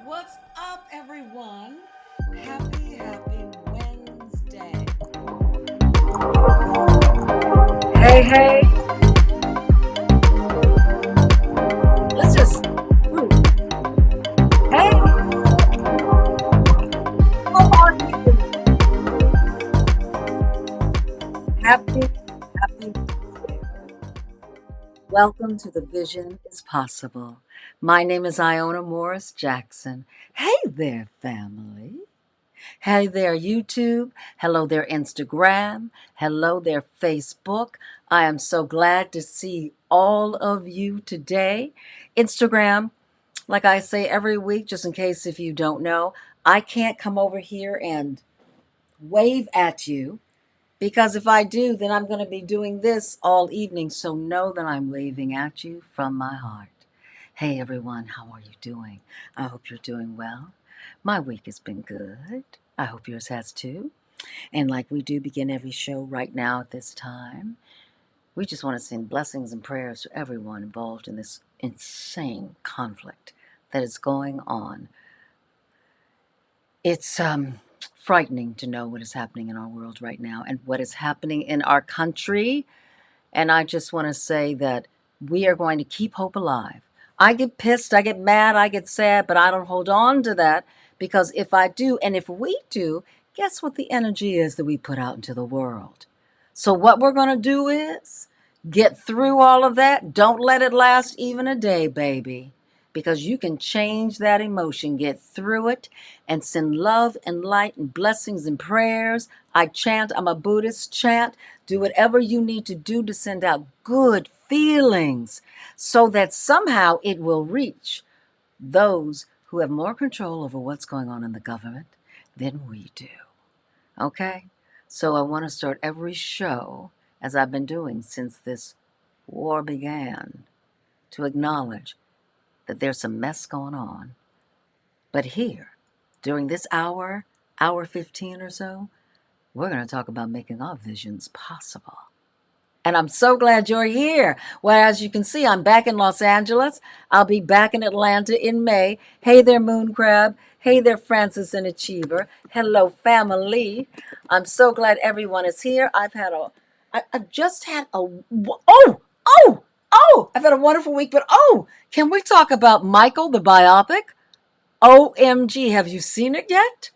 What's up, everyone? Happy Wednesday. Hey, hey. Let's just. Hey, how are you? Happy Wednesday. Welcome to The Vision is Possible. My name is Iona Morris Jackson. Hey there, family. Hey there, YouTube. Hello there, Instagram. Hello there, Facebook. I am so glad to see all of you today. Instagram, like I say every week, just in case if you don't know, I can't come over here and wave at you because if I do, then I'm going to be doing this all evening. So know that I'm waving at you from my heart. Hey everyone, how are you doing? I hope you're doing well. My week has been good. I hope yours has too. And like we do begin every show right now at this time, we just want to send blessings and prayers to everyone involved in this insane conflict that is going on. It's frightening to know what is happening in our world right now and what is happening in our country. And I just want to say that we are going to keep hope alive. I get pissed, I get mad, I get sad, but I don't hold on to that because if I do, and if we do, guess what the energy is that we put out into the world? So, what we're going to do is get through all of that. Don't let it last even a day, baby, because you can change that emotion, get through it, and send love and light and blessings and prayers. I chant, I'm a Buddhist, chant. Do whatever you need to do to send out good feelings so that somehow it will reach those who have more control over what's going on in the government than we do. Okay? So I want to start every show, as I've been doing since this war began, to acknowledge that there's some mess going on. But here, during this hour 15 or so, we're going to talk about making our visions possible. And I'm so glad you're here. Well, as you can see, I'm back in Los Angeles. I'll be back in Atlanta in May. Hey there, Moon Crab. Hey there, Francis and Achiever. Hello, family. I'm so glad everyone is here. I've just had I've had a wonderful week. But can we talk about Michael, the biopic? OMG, have you seen it yet?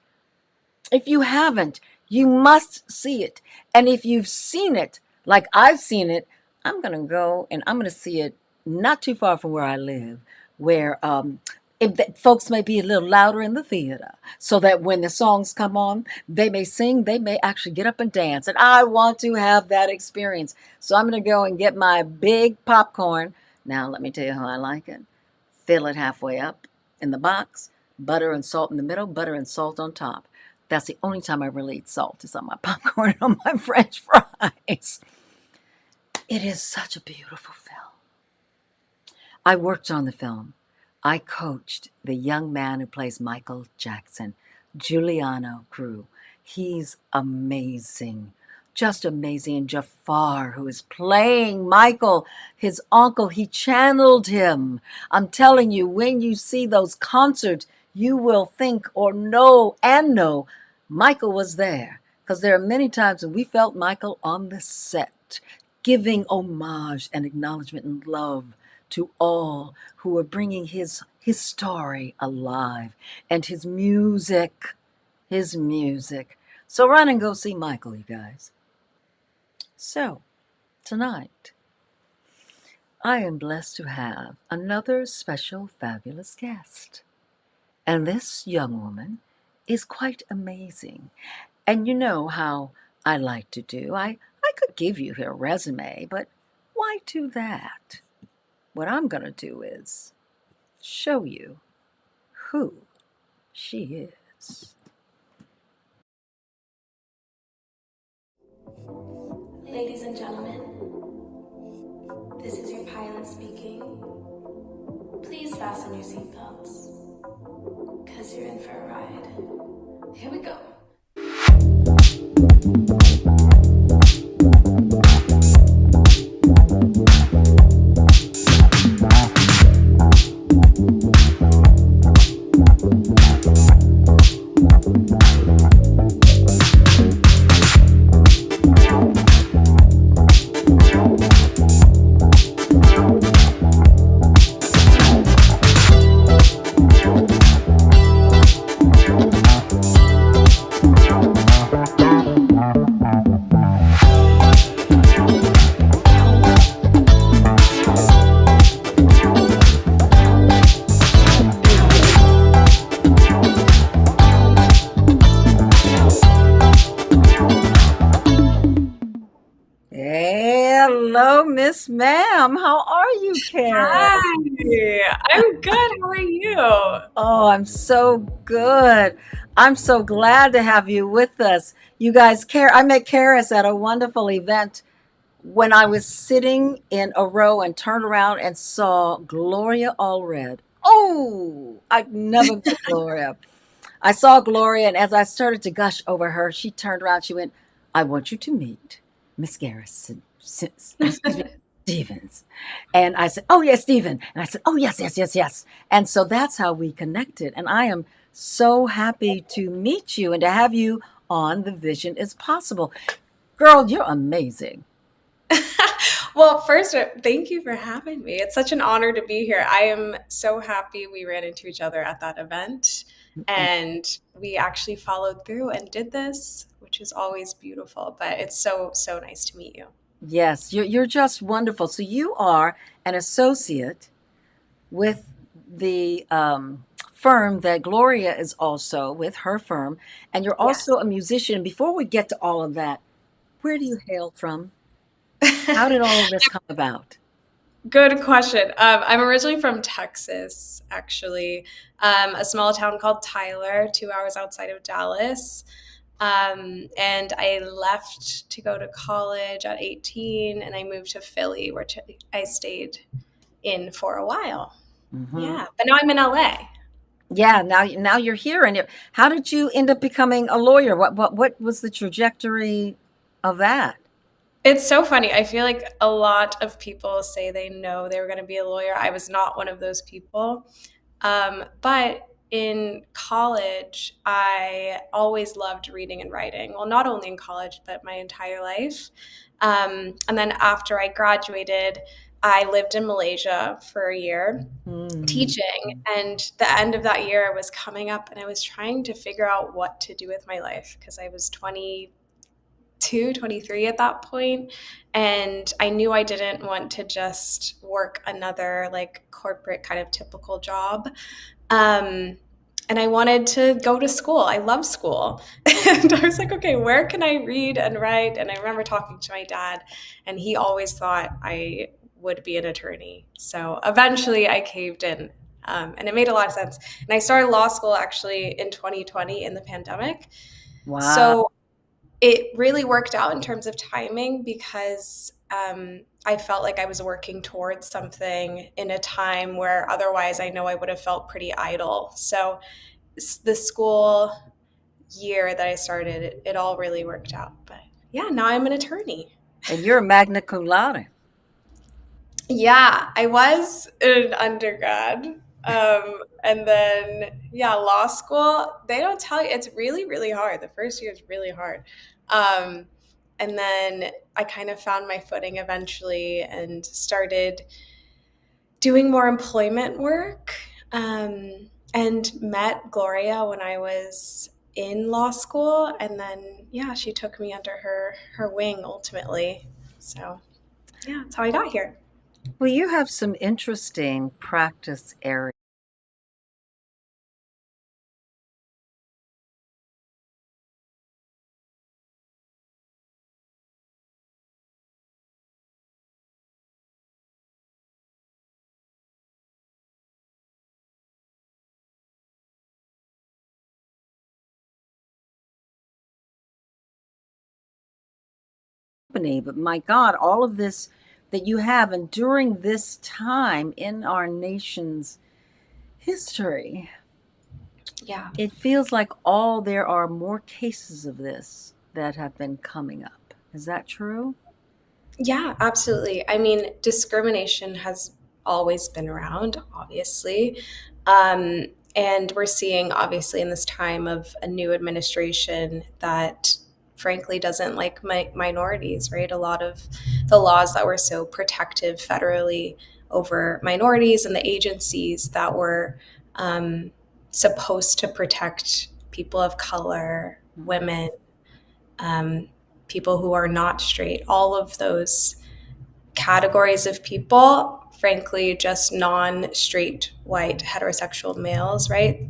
If you haven't, you must see it. And if you've seen it, like I've seen it, I'm going to go and I'm going to see it not too far from where I live, where folks may be a little louder in the theater so that when the songs come on, they may sing, they may actually get up and dance. And I want to have that experience. So I'm going to go and get my big popcorn. Now, let me tell you how I like it. Fill it halfway up in the box, butter and salt in the middle, butter and salt on top. That's the only time I really eat salt is on my popcorn and on my French fries. It is such a beautiful film. I worked on the film. I coached the young man who plays Michael Jackson, Giuliano Crew. He's amazing. Just amazing. And Jafar, who is playing Michael, his uncle, he channeled him. I'm telling you, when you see those concerts, you will think or know Michael was there. Because there are many times when we felt Michael on the set, giving homage and acknowledgement and love to all who are bringing his story alive and his music. So run and go see Michael, you guys. So, tonight, I am blessed to have another special, fabulous guest. And this young woman is quite amazing. And you know how I like to do. I could give you her resume, but why do that? What I'm going to do is show you who she is. Ladies and gentlemen, this is your pilot speaking. Please fasten your seatbelts, because you're in for a ride. Here we go. Yes, ma'am. How are you, Karis? Hi, I'm good. How are you? Oh, I'm so good. I'm so glad to have you with us. You guys care. I met Karis at a wonderful event when I was sitting in a row and turned around and saw Gloria Allred. Oh, I've never met Gloria. I saw Gloria, and as I started to gush over her, she turned around. She went, "I want you to meet Miss Garrison, excuse me, Stevens." And I said, "Oh, yes, Stephen." And I said, "Oh, yes, yes, yes, yes." And so that's how we connected. And I am so happy to meet you and to have you on The Vision is Possible. Girl, you're amazing. Well, first, thank you for having me. It's such an honor to be here. I am so happy we ran into each other at that event and we actually followed through and did this, which is always beautiful. But it's so, so nice to meet you. Yes, you're just wonderful. So you are an associate with the firm that Gloria is also with, her firm, and you're Yes. also a musician. Before we get to all of that, where do you hail from? How did all of this come about? Good question. I'm originally from Texas, actually, a small town called Tyler, 2 hours outside of Dallas. And I left to go to college at 18, and I moved to Philly, where I stayed in for a while. Hmm. Yeah, but now I'm in LA. Yeah, now you're here, and how did you end up becoming a lawyer? What was the trajectory of that? It's so funny. I feel like a lot of people say they know they were going to be a lawyer. I was not one of those people. But in college, I always loved reading and writing. Well, not only in college, but my entire life. And then after I graduated, I lived in Malaysia for a year Mm. teaching. And the end of that year was coming up, and I was trying to figure out what to do with my life because I was 22, 23 at that point. And I knew I didn't want to just work another like corporate kind of typical job. Um, and I wanted to go to school. I love school. And I was like, okay, where can I read and write? And I remember talking to my dad, and he always thought I would be an attorney. So eventually I caved in. And it made a lot of sense. And I started law school actually in 2020 in the pandemic. Wow. So it really worked out in terms of timing because I felt like I was working towards something in a time where otherwise I know I would have felt pretty idle. So the school year that I started, it all really worked out. But yeah, now I'm an attorney. And you're a magna cum laude. Yeah, I was an undergrad. And then, yeah, law school, they don't tell you, it's really, really hard. The first year is really hard. Um, and then I kind of found my footing eventually and started doing more employment work and met Gloria when I was in law school. And then, yeah, she took me under her wing ultimately. So, yeah, that's how I got here. Well, you have some interesting practice areas. Company, but my God, all of this that you have, and during this time in our nation's history, Yeah. it feels like all there are more cases of this that have been coming up. Is that true? Yeah, absolutely. I mean, discrimination has always been around, obviously. Um, and we're seeing, obviously, in this time of a new administration that frankly doesn't like minorities, right? A lot of the laws that were so protective federally over minorities and the agencies that were um, supposed to protect people of color, women, um, people who are not straight, all of those categories of people, frankly, just non straight, white, heterosexual males, right?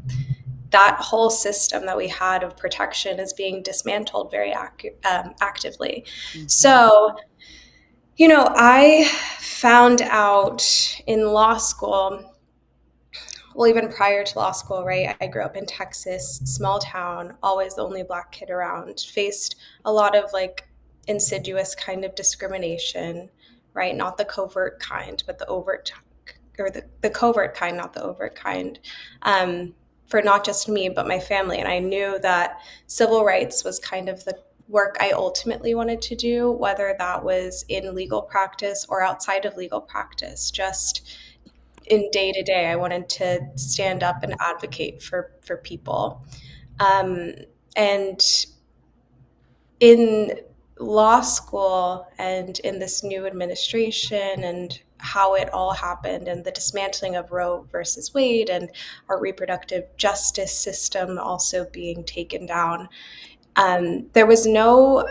That whole system that we had of protection is being dismantled very actively. Mhm. So I found out in law school, well, even prior to law school, right? I grew up in Texas, small town, always the only Black kid around, faced a lot of like insidious kind of discrimination, right? Not the covert kind, but the overt, or the covert kind, not the overt kind, for not just me, but my family. And I knew that civil rights was kind of the work I ultimately wanted to do, whether that was in legal practice or outside of legal practice. Just in day to day, I wanted to stand up and advocate for people. And in law school and in this new administration and how it all happened and the dismantling of Roe versus Wade and our reproductive justice system also being taken down, there was no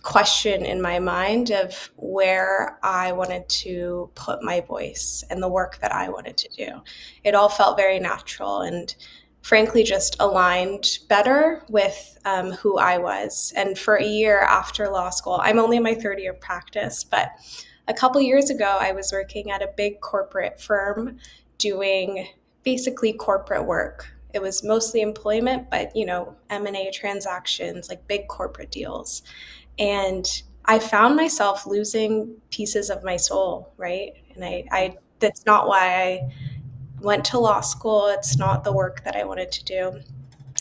question in my mind of where I wanted to put my voice and the work that I wanted to do. It all felt very natural and frankly just aligned better with who I was. And for a year after law school, I'm only in my third year of practice, but a couple years ago, I was working at a big corporate firm doing basically corporate work. It was mostly employment, but M&A transactions, like big corporate deals. And I found myself losing pieces of my soul, right? And I that's not why I went to law school. It's not the work that I wanted to do.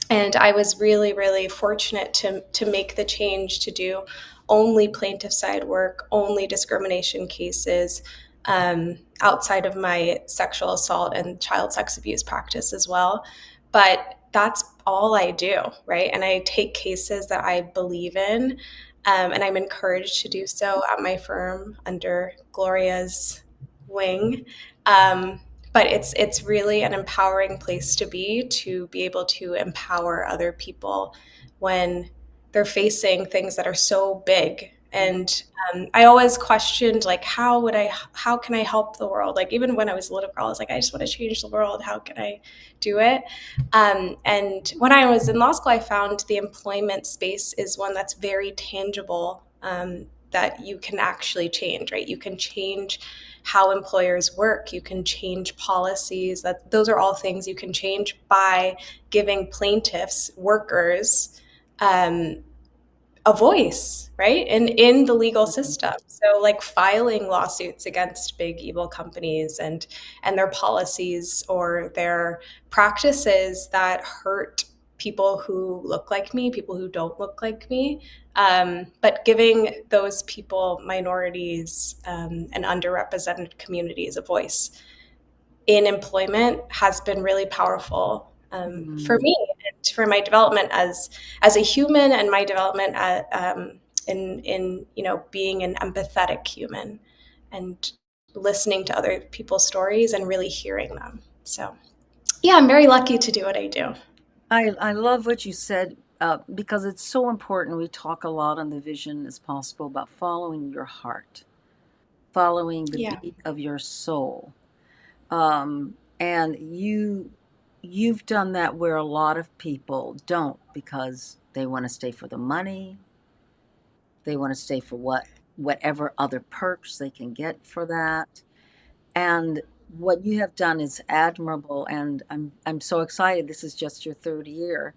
And I was really, really fortunate to make the change to do only plaintiff side work, only discrimination cases, outside of my sexual assault and child sex abuse practice as well. But that's all I do, right? And I take cases that I believe in, and I'm encouraged to do so at my firm under Gloria's wing. But it's really an empowering place to be able to empower other people when they're facing things that are so big. And I always questioned, like, how can I help the world? Like, even when I was a little girl, I was like, I just want to change the world. How can I do it? And when I was in law school, I found the employment space is one that's very tangible, that you can actually change, right? You can change how employers work. You can change policies. Those are all things you can change by giving plaintiffs, workers, a voice, right? And in the legal system. So like filing lawsuits against big evil companies and their policies or their practices that hurt people who look like me, people who don't look like me, but giving those people, minorities, and underrepresented communities a voice in employment has been really powerful, for me and for my development as a human and my development in being an empathetic human and listening to other people's stories and really hearing them. So yeah, I'm very lucky to do what I do. I love what you said, because it's so important. We talk a lot on the Vision as Possible about following your heart, following the Yeah. beat of your soul. And you've done that where a lot of people don't, because they want to stay for the money, they want to stay for whatever other perks they can get for that. And what you have done is admirable, and I'm so excited. This is just your third year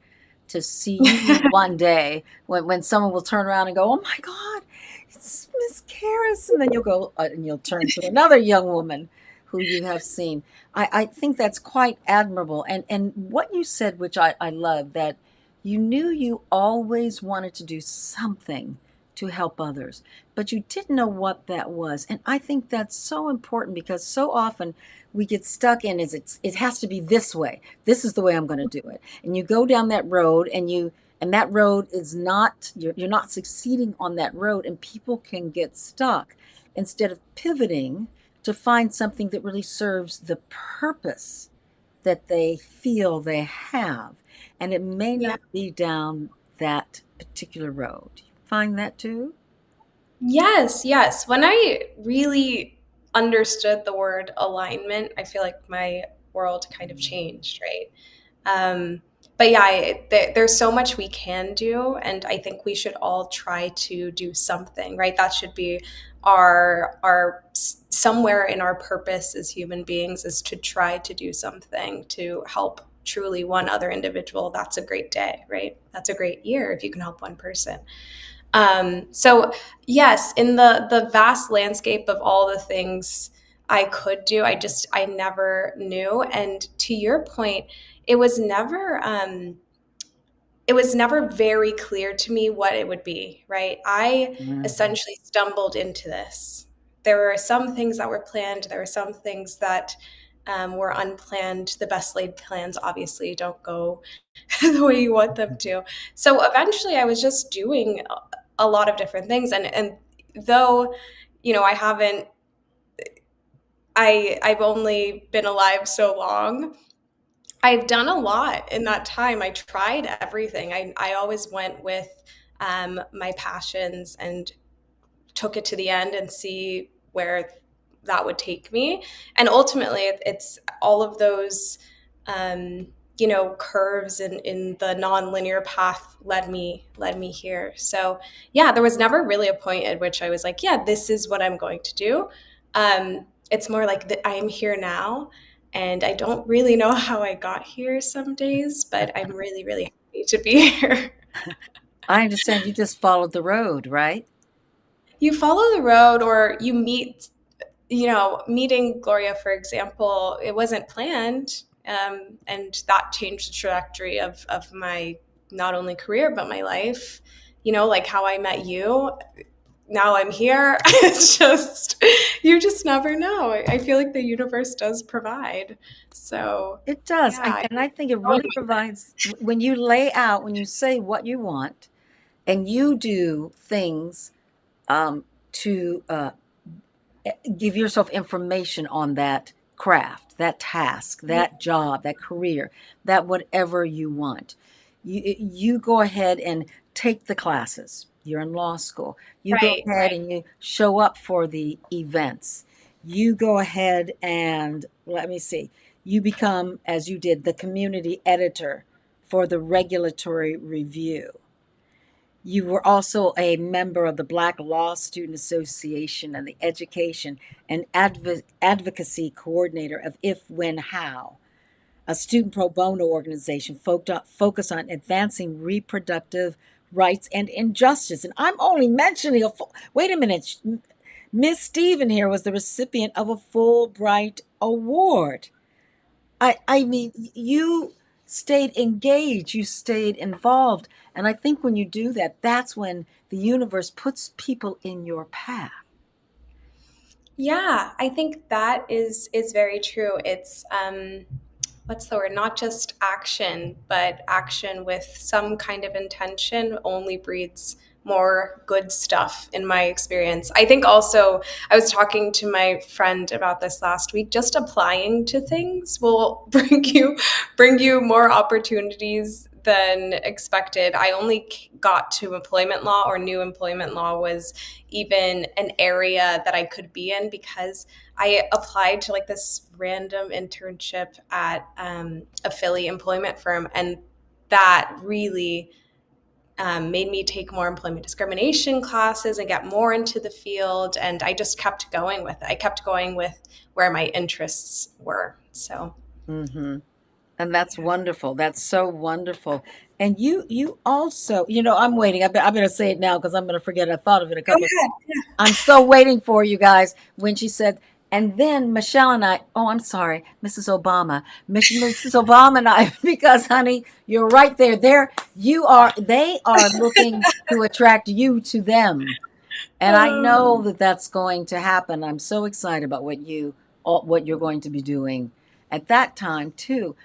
to see you one day when someone will turn around and go, "Oh my God, it's Miss Karis," and then you'll go and you'll turn to another young woman who you have seen. I think that's quite admirable, and what you said, which I love, that you knew you always wanted to do something to help others, but you didn't know what that was. And I think that's so important, because so often we get stuck in it has to be this way. This is the way I'm going to do it. And you go down that road, and that road is not, you're not succeeding on that road, and people can get stuck instead of pivoting to find something that really serves the purpose that they feel they have. And it may Yeah. not be down that particular road. You find that too? Yes, yes. When I really understood the word alignment, I feel like my world kind of changed, right? But yeah, there's so much we can do, and I think we should all try to do something, right? That should be are somewhere in our purpose as human beings is to try to do something to help truly one other individual. That's a great day, right? That's a great year if you can help one person. So yes, in the vast landscape of all the things I could do, I never knew. And to your point, it was never very clear to me what it would be, right? I essentially stumbled into this. There were some things that were planned. There were some things that were unplanned. The best laid plans obviously don't go the way you want them to. So eventually I was just doing a lot of different things. And though, I've only been alive so long, I've done a lot in that time. I tried everything. I always went with my passions and took it to the end and see where that would take me. And ultimately, it's all of those, curves in the nonlinear path led me here. So yeah, there was never really a point at which I was like, yeah, this is what I'm going to do. It's more like that I'm here now. And I don't really know how I got here some days, but I'm really, really happy to be here. I understand you just followed the road, right? You follow the road, or you meeting Gloria, for example, it wasn't planned. And that changed the trajectory of my not only career, but my life. Like how I met you. Now I'm here. It's just, you just never know. I feel like the universe does provide. So It does. yeah. And I think it really provides when you lay out, when you say what you want and you do things to give yourself information on that craft, that task, that job, that career, that whatever you want. You go ahead and take the classes. You're in law school. You go ahead and you show up for the events. You go ahead and, let me see, you become, as you did, the community editor for the regulatory review. You were also a member of the Black Law Student Association and the Education and Advocacy Coordinator of If, When, How, a student pro bono organization focused on advancing reproductive rights and injustice. And I'm only mentioning wait a minute, Miss Stephen here was the recipient of a Fulbright Award. I mean, you stayed engaged, you stayed involved. And I think when you do that, that's when the universe puts people in your path. Yeah, I think that is very true. It's what's the word? Not just action, but action with some kind of intention only breeds more good stuff in my experience. I think also I was talking to my friend about this last week. Just applying to things will bring you more opportunities than expected. I only got to employment law, or new employment law was even an area that I could be in because I applied to like this random internship at a Philly employment firm, and that really made me take more employment discrimination classes and get more into the field. And I just kept going with it. I kept going with where my interests were. So. Mm-hmm. And that's wonderful. That's so wonderful. And you also, I'm waiting. I better say it now because I'm going to forget. I thought of it a couple. I'm so waiting for you guys when she said, and then Michelle and I, oh, I'm sorry, Mrs. Obama, Mrs. Obama and I, because honey, you're right there. They are looking to attract you to them. And I know that that's going to happen. I'm so excited about what you're going to be doing at that time too.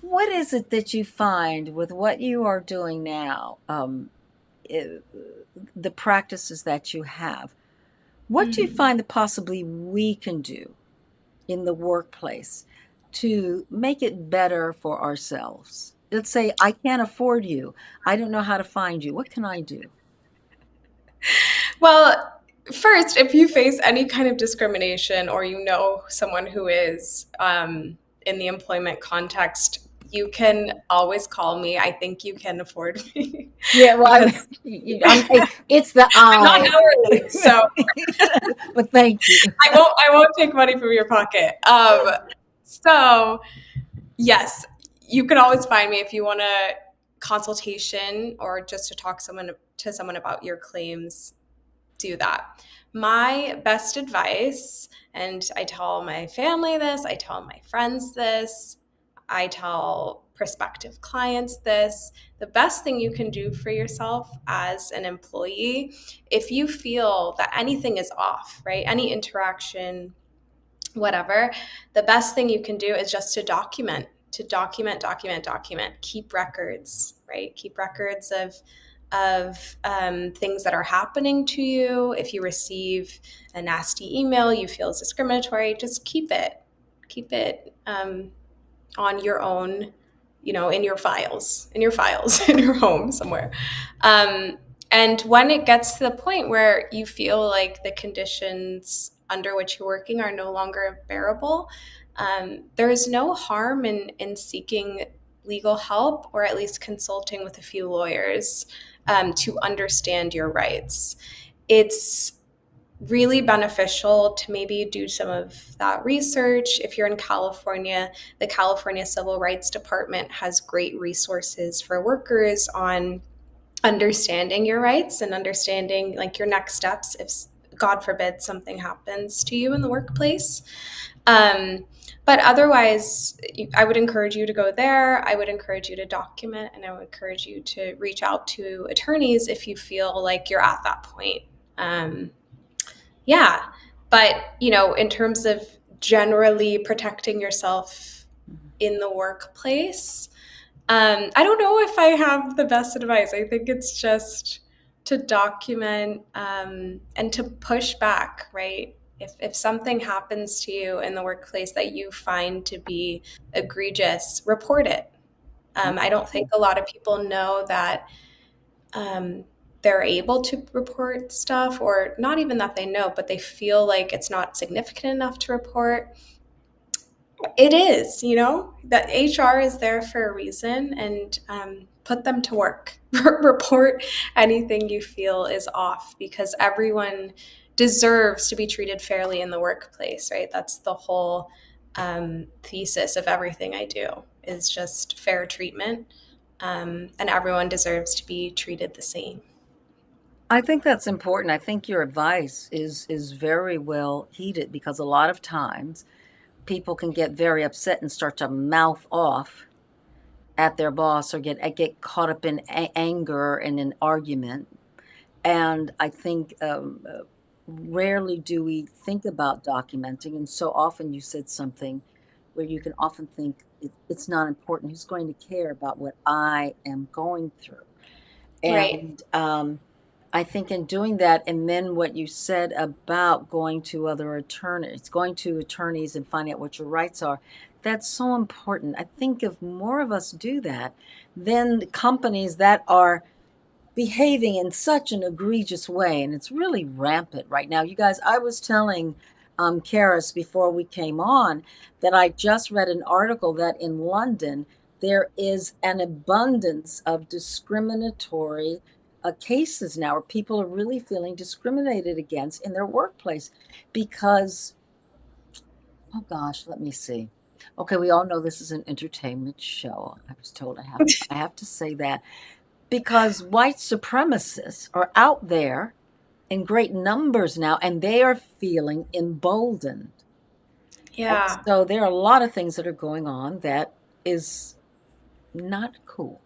What is it that you find with what you are doing now, the practices that you have? What do you find that possibly we can do in the workplace to make it better for ourselves? Let's say I can't afford you. I don't know how to find you. What can I do? Well, first, if you face any kind of discrimination or someone who is in the employment context, you can always call me. I think you can afford me. Yeah, well, Because it's the I'm not I. hourly, so But thank you. I won't take money from your pocket. So yes, you can always find me if you want a consultation or just to talk to someone about your claims. Do that. My best advice, and I tell my family this, I tell my friends this, I tell prospective clients this, the best thing you can do for yourself as an employee, if you feel that anything is off, right? Any interaction, whatever, the best thing you can do is just to document, keep records, right? Keep records of things that are happening to you. If you receive a nasty email you feel is discriminatory, just keep it on your own, in your files, in your home somewhere. And when it gets to the point where you feel like the conditions under which you're working are no longer bearable, there is no harm in seeking legal help, or at least consulting with a few lawyers to understand your rights. It's really beneficial to maybe do some of that research. If you're in California, the California Civil Rights Department has great resources for workers on understanding your rights and understanding like your next steps if, God forbid, something happens to you in the workplace. But otherwise, I would encourage you to go there. I would encourage you to document, and I would encourage you to reach out to attorneys if you feel like you're at that point. Yeah. But, in terms of generally protecting yourself in the workplace, I don't know if I have the best advice. I think it's just to document and to push back, right? If something happens to you in the workplace that you find to be egregious, report it. I don't think a lot of people know that they're able to report stuff, or not even that they know, but they feel like it's not significant enough to report. It is, that HR is there for a reason, and put them to work. Report anything you feel is off, because everyone deserves to be treated fairly in the workplace, right? That's the whole thesis of everything I do, is just fair treatment, and everyone deserves to be treated the same. I think that's important. I think your advice is very well heeded, because a lot of times people can get very upset and start to mouth off at their boss, or get caught up in anger and an argument. And I think rarely do we think about documenting. And so often you said something where you can often think it's not important. Who's going to care about what I am going through? Right. And I think in doing that, and then what you said about going to attorneys and finding out what your rights are, that's so important. I think if more of us do that, then the companies that are behaving in such an egregious way, and it's really rampant right now. You guys, I was telling Karis before we came on that I just read an article that in London there is an abundance of discriminatory cases now, where people are really feeling discriminated against in their workplace because, oh gosh, let me see. Okay, we all know this is an entertainment show. I was told I have to say that, because white supremacists are out there in great numbers now, and they are feeling emboldened. And Yeah. so there are a lot of things that are going on that is not cool.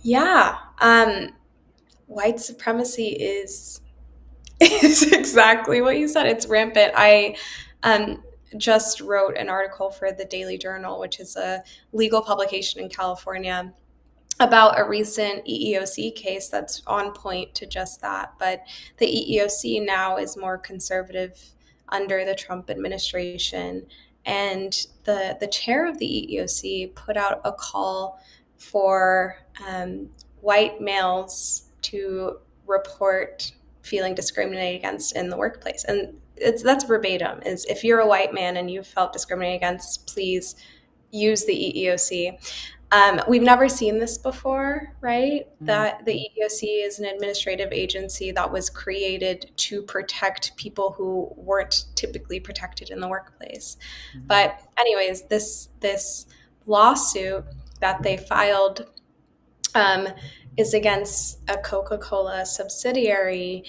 Yeah. White supremacy is is exactly what you said. It's rampant. I just wrote an article for the Daily Journal, which is a legal publication in California, about a recent EEOC case that's on point to just that. But the EEOC now is more conservative under the Trump administration. And the chair of the EEOC put out a call for white males to report feeling discriminated against in the workplace. And that's verbatim, is if you're a white man and you felt discriminated against, please use the EEOC. We've never seen this before, right? That the EEOC is an administrative agency that was created to protect people who weren't typically protected in the workplace. But anyways, this lawsuit that they filed is against a Coca-Cola subsidiary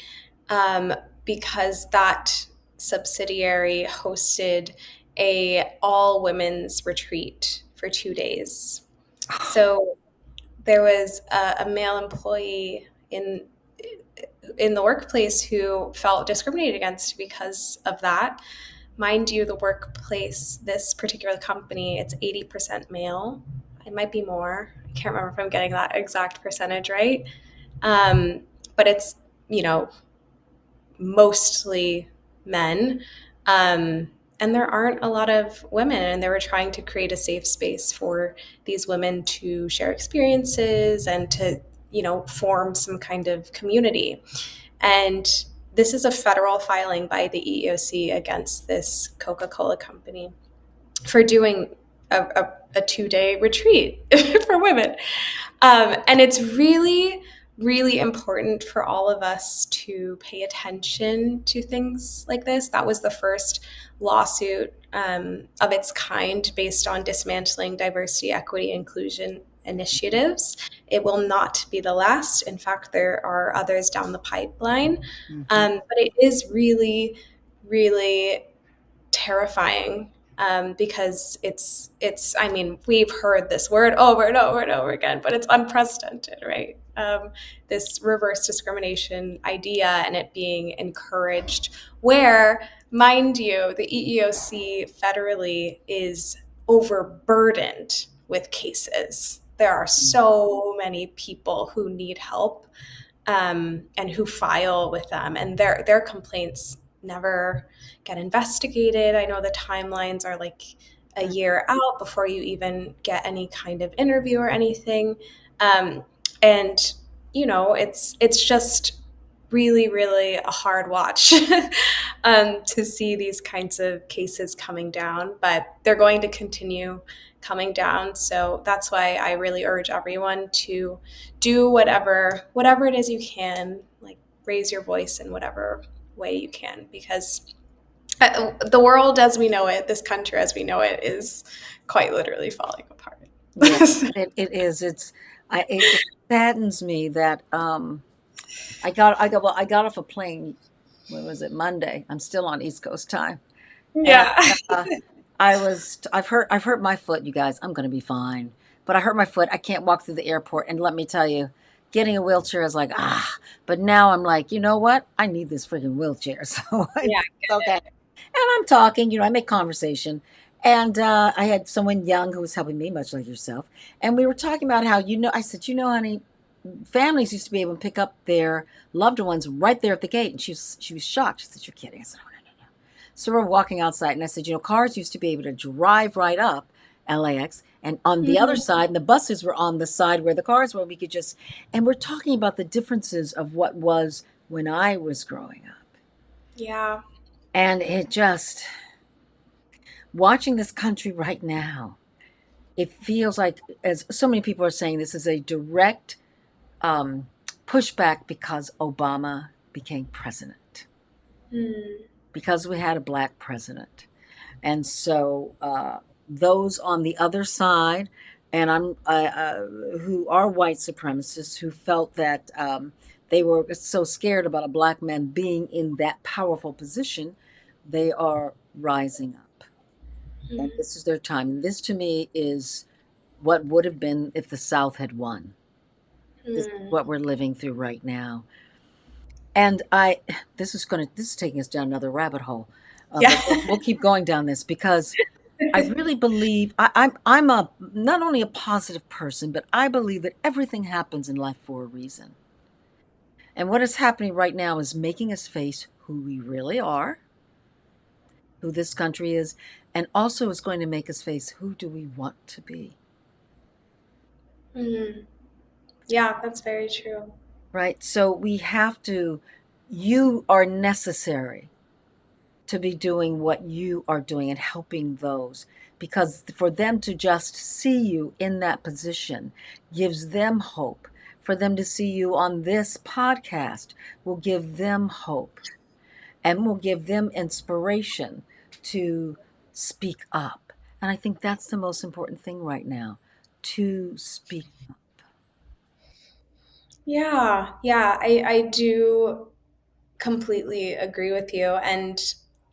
because that subsidiary hosted a all women's retreat for 2 days. So there was a male employee in the workplace who felt discriminated against because of that. Mind you, the workplace, this particular company, it's 80% male. It might be more. I can't remember if I'm getting that exact percentage right. But it's, mostly men. And there aren't a lot of women, and they were trying to create a safe space for these women to share experiences and to, form some kind of community. And this is a federal filing by the EEOC against this Coca-Cola company for doing a 2-day retreat for women. And it's really, really important for all of us to pay attention to things like this. That was the first lawsuit of its kind based on dismantling diversity, equity, inclusion initiatives. It will not be the last. In fact, there are others down the pipeline. But it is really, really terrifying because it's we've heard this word over and over and over again, but it's unprecedented, right? This reverse discrimination idea and it being encouraged, where, mind you, the EEOC federally is overburdened with cases. There are so many people who need help and who file with them, and their complaints never get investigated. I know the timelines are like a year out before you even get any kind of interview or anything. And it's just really, really a hard watch to see these kinds of cases coming down, but they're going to continue coming down. So that's why I really urge everyone to do whatever it is you can, like raise your voice in whatever way you can, because the world as we know it, this country as we know it, is quite literally falling apart. Yes, it is. It saddens me that I got off a plane. When was it? Monday. I'm still on East Coast time. Yeah. And, I've hurt my foot, you guys. I'm going to be fine. But I hurt my foot. I can't walk through the airport. And let me tell you, getting a wheelchair is like, but now I'm like, you know what? I need this freaking wheelchair. So okay. And I'm talking, I make conversation. And I had someone young who was helping me, much like yourself. And we were talking about how, I said, honey, families used to be able to pick up their loved ones right there at the gate. And she was shocked. She said, you're kidding. I said, no. So we're walking outside, and I said, cars used to be able to drive right up LAX, and on the other side, and the buses were on the side where the cars were. We could and we're talking about the differences of what was when I was growing up. Yeah. And it just, watching this country right now, it feels like, as so many people are saying, this is a direct pushback because Obama became president. Because we had a black president. And so those on the other side, and who are white supremacists, who felt that they were so scared about a black man being in that powerful position, they are rising up. And this is their time. And this, to me, is what would have been if the South had won. This is what we're living through right now. And this is taking us down another rabbit hole. We'll keep going down this, because I really believe I'm not only a positive person, but I believe that everything happens in life for a reason. And what is happening right now is making us face who we really are, who this country is, and also is going to make us face who do we want to be. Yeah, that's very true. Right. So we have to, you are necessary to be doing what you are doing and helping those, because for them to just see you in that position gives them hope. For them to see you on this podcast will give them hope and will give them inspiration to speak up. And I think that's the most important thing right now, to speak up. Yeah, I do completely agree with you. And,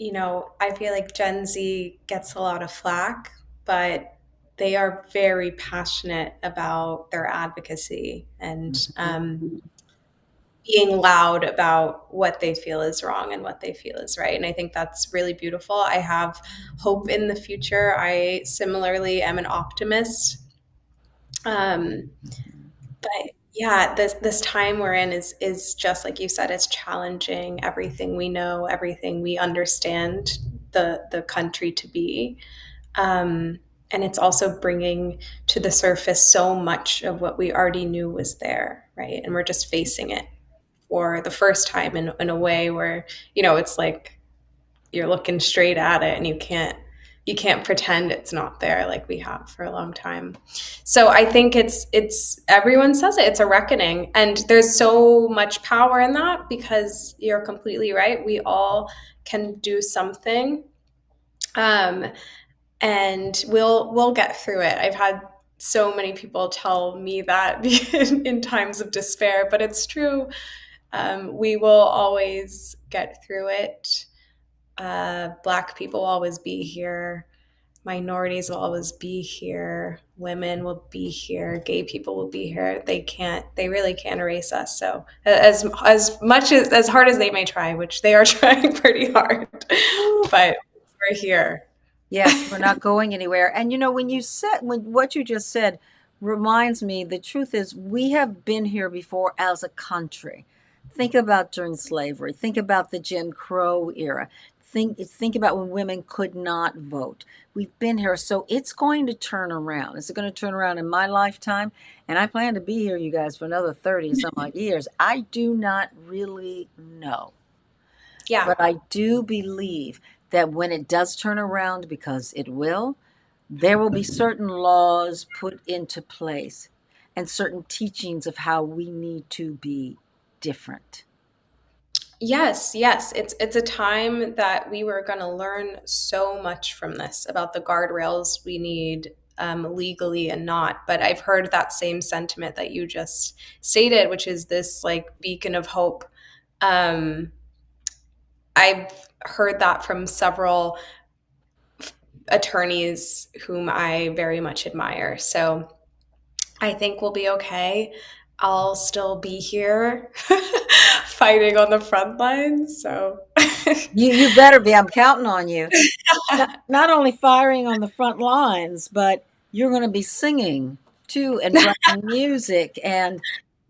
I feel like Gen Z gets a lot of flack, but they are very passionate about their advocacy and being loud about what they feel is wrong and what they feel is right. And I think that's really beautiful. I have hope in the future. I similarly am an optimist. Um, but yeah, this time we're in is just like you said, it's challenging everything we know, everything we understand the country to be. And it's also bringing to the surface so much of what we already knew was there, right? And we're just facing it for the first time in a way where, it's like you're looking straight at it and you can't pretend it's not there like we have for a long time. So I think it's everyone says it's a reckoning, and there's so much power in that, because you're completely right. We all can do something, and we'll get through it. I've had so many people tell me that in times of despair, but it's true. We will always get through it. Black people will always be here. Minorities will always be here. Women will be here. Gay people will be here. They really can't erase us. So as much as hard as they may try, which they are trying pretty hard, but we're here. Yes, we're not going anywhere. And when what you just said reminds me, the truth is we have been here before as a country. Think about during slavery. Think about the Jim Crow era. Think about when women could not vote. We've been here, so it's going to turn around. Is it going to turn around in my lifetime? And I plan to be here, you guys, for another 30 some odd years. I do not really know. Yeah. But I do believe that when it does turn around, because it will, there will be certain laws put into place and certain teachings of how we need to be different. Yes. It's a time that we were going to learn so much from this about the guardrails we need, legally and not. But I've heard that same sentiment that you just stated, which is this like beacon of hope. I've heard that from several attorneys whom I very much admire. So I think we'll be okay. I'll still be here fighting on the front lines. So You better be. I'm counting on you. Not only firing on the front lines, but you're going to be singing too and writing music. And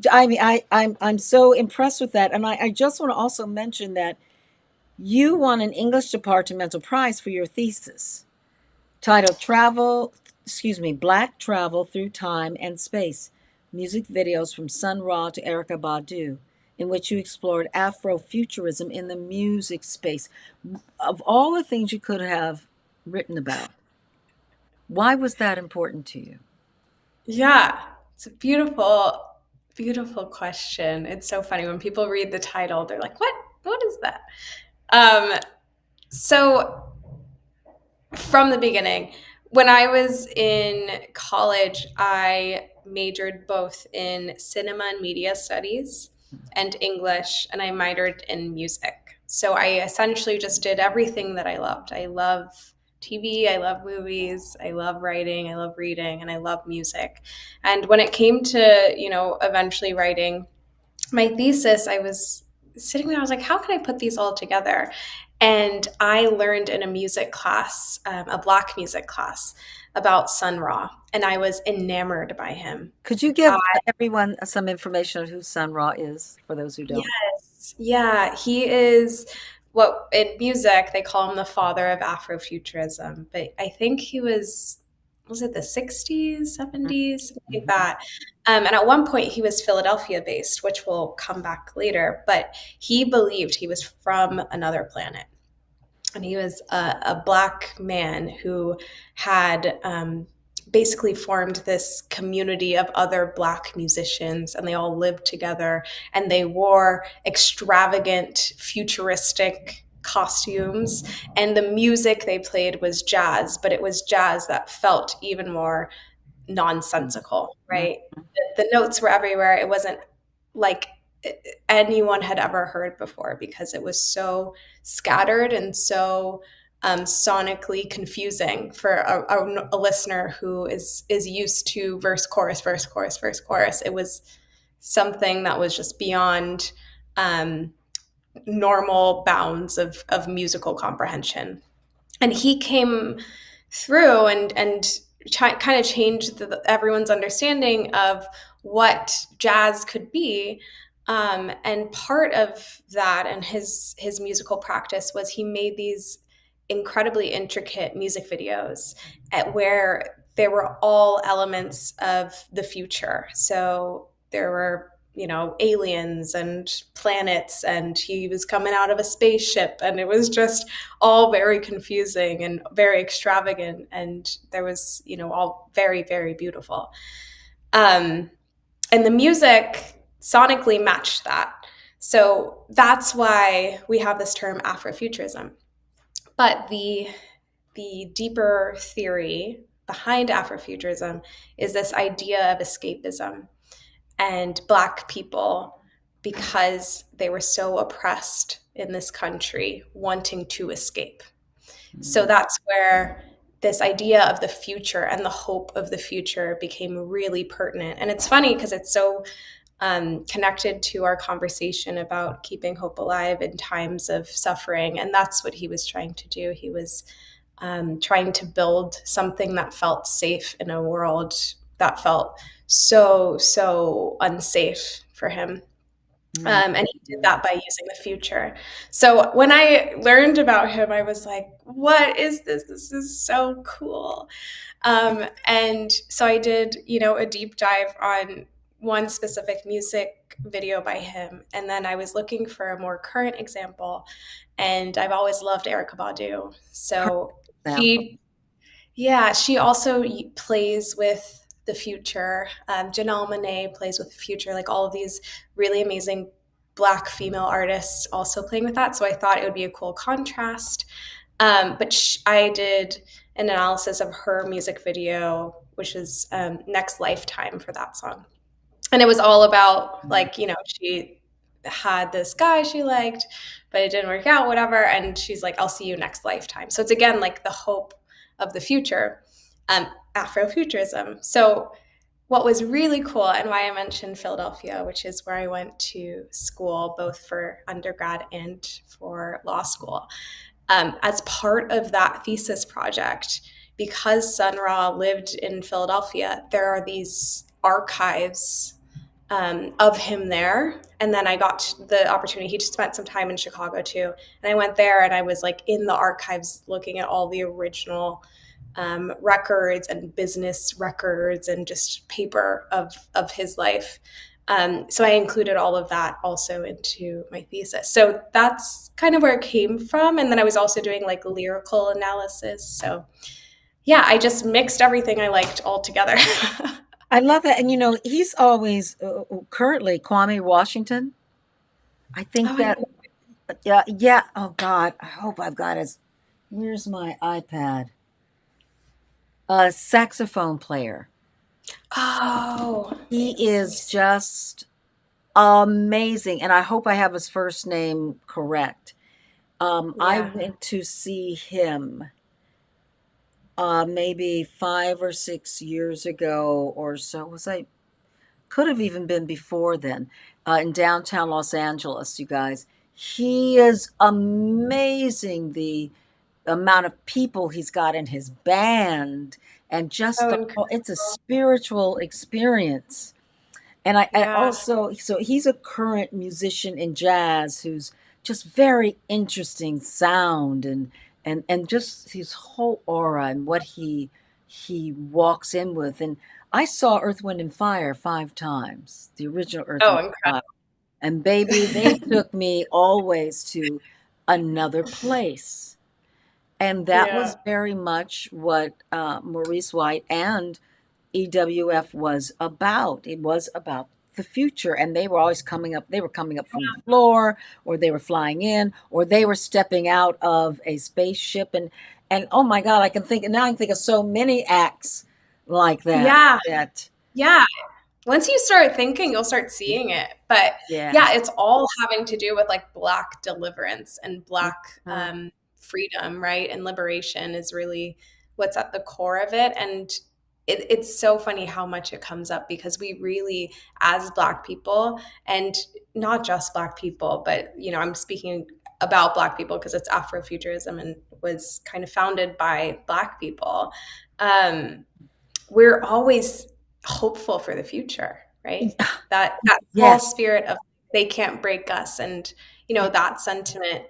I mean, I'm so impressed with that. And I just want to also mention that you won an English Departmental Prize for your thesis titled Black Travel Through Time and Space, Music Videos from Sun Ra to Erykah Badu, in which you explored Afrofuturism in the music space. Of all the things you could have written about, why was that important to you? yeah, it's a beautiful, beautiful question. It's so funny when people read the title, they're like, "What? What is that?" So from the beginning, when I was in college, I majored both in cinema and media studies and English, and I minored in music. So I essentially just did everything that I loved. I love TV, I love movies, I love writing, I love reading, and I love music. And when it came to, eventually writing my thesis, I was sitting there, I was like, how can I put these all together? And I learned in a music class, a Black music class, about Sun Ra, and I was enamored by him. Could you give everyone some information on who Sun Ra is, for those who don't? Yes, yeah, he is what in music they call him the father of Afrofuturism, but I think he was it the 60s, 70s, something like that. And at one point he was Philadelphia based, which will come back later, but he believed he was from another planet. and he was a Black man who had basically formed this community of other Black musicians, and they all lived together, and they wore extravagant, futuristic costumes, and the music they played was jazz, but it was jazz that felt even more nonsensical, right? The notes were everywhere. It wasn't like anyone had ever heard before because it was so scattered and so sonically confusing for a listener who is used to verse, chorus, verse, chorus, verse, chorus. It was something that was just beyond um, normal bounds of musical comprehension. And he came through and kind of changed everyone's understanding of what jazz could be. And part of that and his musical practice was he made these incredibly intricate music videos at where there were all elements of the future. So there were, you know, aliens and planets, and he was coming out of a spaceship, and it was just all very confusing and very extravagant, and there was, you know, all very, very beautiful. And the music sonically matched that. So that's why we have this term Afrofuturism. But the deeper theory behind Afrofuturism is this idea of escapism and Black people, because they were so oppressed in this country, wanting to escape. So that's where this idea of the future and the hope of the future became really pertinent. And it's funny because it's so connected to our conversation about keeping hope alive in times of suffering. And that's what he was trying to do. He was trying to build something that felt safe in a world that felt so unsafe for him. And he did that by using the future. So when I learned about him, I was like, what is this? This is so cool. And so I did, you know, a deep dive on one specific music video by him. And then I was looking for a more current example. And I've always loved Erykah Badu. So she also plays with the future. Janelle Monáe plays with the future, like all of these really amazing Black female artists also playing with that. So I thought it would be a cool contrast. But I did an analysis of her music video, which is Next Lifetime for that song. And it was all about, like, you know, she had this guy she liked, but it didn't work out, whatever. And she's like, I'll see you next lifetime. So it's again like the hope of the future, Afrofuturism. So what was really cool, and why I mentioned Philadelphia, which is where I went to school, both for undergrad and for law school, as part of that thesis project, because Sun Ra lived in Philadelphia, there are these archives of him there. And then I got the opportunity, he just spent some time in Chicago too. And I went there and I was like in the archives looking at all the original records and business records and just paper of his life. So I included all of that also into my thesis. So that's kind of where it came from. And then I was also doing like lyrical analysis. So yeah, I just mixed everything I liked all together. I love that. And you know, he's always currently Kwame Washington. I think Oh, I that, know. yeah, yeah. Oh God, I hope I've got his. Where's my iPad? A saxophone player. Oh, He wait, let me is see. just amazing, and I hope I have his first name correct. I Yeah. went to see him maybe 5 or 6 years ago or so. Was I could have even been before then, in downtown Los Angeles, you guys. He is amazing. The amount of people he's got in his band, and just Oh, the whole, incredible. it's a spiritual experience. And I Yeah. also, so he's a current musician in jazz who's just very interesting sound, and just his whole aura and what he walks in with. And I saw Earth, Wind and Fire 5 times, the original Earth, Oh, Wind and Fire. And baby, they incredible. took me always to another place. And that was Yeah. very much what Maurice White and EWF was about. It was about the future, and they were always coming up. They were coming up from the floor, or they were flying in, or they were stepping out of a spaceship. And oh my God, I can think now. I can think of so many acts like that. Yeah. That Yeah. Once you start thinking, you'll start seeing it. But yeah, yes, it's all having to do with like Black deliverance and Black uh, freedom, right? And liberation is really what's at the core of it. And it's so funny how much it comes up because we really, as Black people, and not just Black people, but I'm speaking about Black people because it's Afrofuturism and was kind of founded by Black people. Um, we're always hopeful for the future, right? That whole yes, spirit of they can't break us, and that sentiment.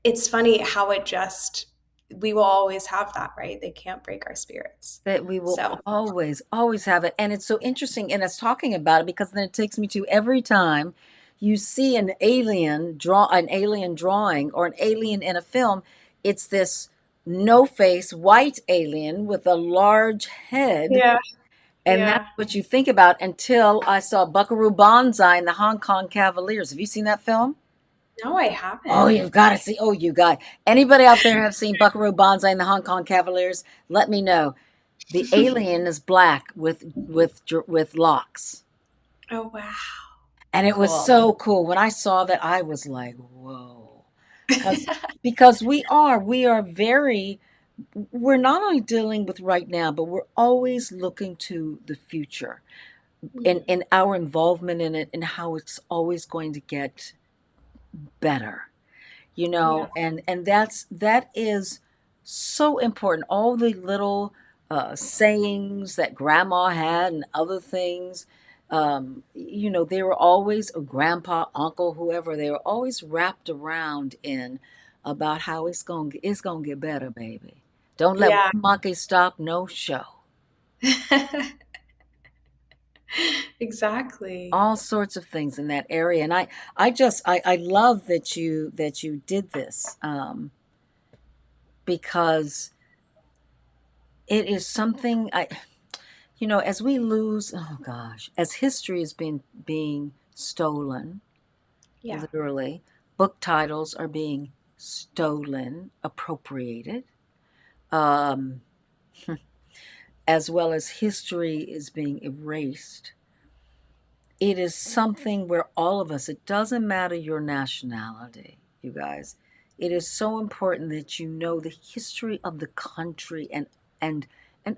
It's funny how it just we will always have that, right? They can't break our spirits. that we will So always have it. And it's so interesting, and it's talking about it because then it takes me to every time you see an alien drawing or an alien in a film, it's this no face white alien with a large head. yeah, And that's yeah. what you think about until I saw Buckaroo Banzai and the Hong Kong Cavaliers. Have you seen that film? No, I Oh, haven't. you've got to see. Oh, you got anybody out there have seen Buckaroo Banzai and the Hong Kong Cavaliers? Let me know. The alien is black with locks, Oh wow, and it was cool. so cool. When I saw that, I was like, "Whoa!" Because we are very we're not only dealing with right now, but we're always looking to the future in our involvement in it and how it's always going to get better, Yeah, and that is so important. All the little sayings that grandma had and other things, they were always, or grandpa, uncle, whoever, they were always wrapped around in about how it's gonna get better, baby. Don't let yeah. one monkey stop no show. Exactly. All sorts of things in that area, and I love that you did this, because it is something as we lose, oh gosh, as history is being stolen, Yeah, literally, book titles are being stolen, appropriated, um, as well as history is being erased. It is something where all of us, it doesn't matter your nationality, you guys. It is so important that you know the history of the country and and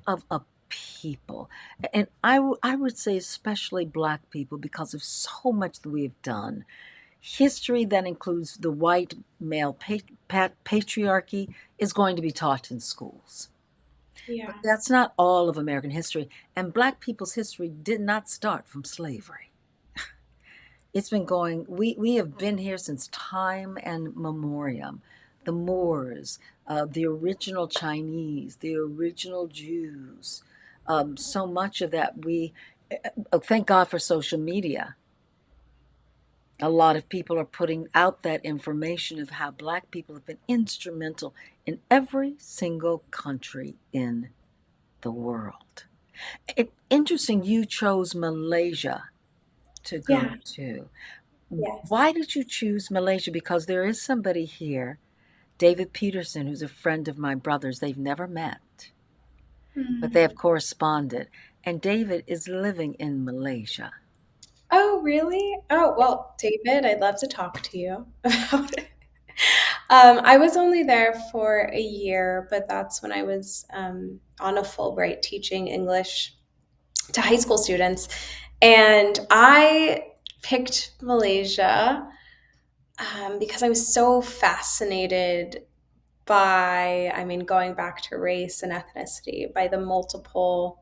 of a people. And I would say especially black people because of so much that we have done. History that includes the white male patriarchy is going to be taught in schools. But yeah, that's not all of American history. And black people's history did not start from slavery. It's been going, we have been here since time and memoriam. The Moors, the original Chinese, the original Jews. So much of that thank God for social media. A lot of people are putting out that information of how black people have been instrumental in every single country in the world. Interesting, you chose Malaysia to go yeah. to. Yes. Why did you choose Malaysia? Because there is somebody here, David Peterson, who's a friend of my brother's. They've never met, but they Hmm. have corresponded. And David is living in Malaysia. Oh, really? Oh, well, David, I'd love to talk to you about it. I was only there for a year, but that's when I was on a Fulbright teaching English to high school students. And I picked Malaysia because I was so fascinated by, I mean, going back to race and ethnicity, by the multiple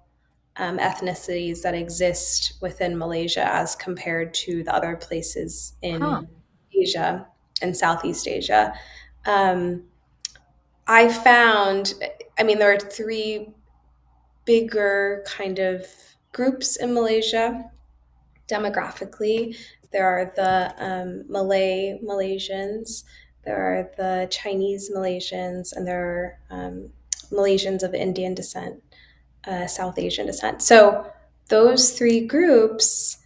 ethnicities that exist within Malaysia as compared to the other places Huh. in Asia and Southeast Asia. Um, I found, I mean, there are three bigger kind of groups in Malaysia demographically. There are the Malaysians, there are the Chinese Malaysians, and there are Malaysians of Indian descent, South Asian descent. So those three groups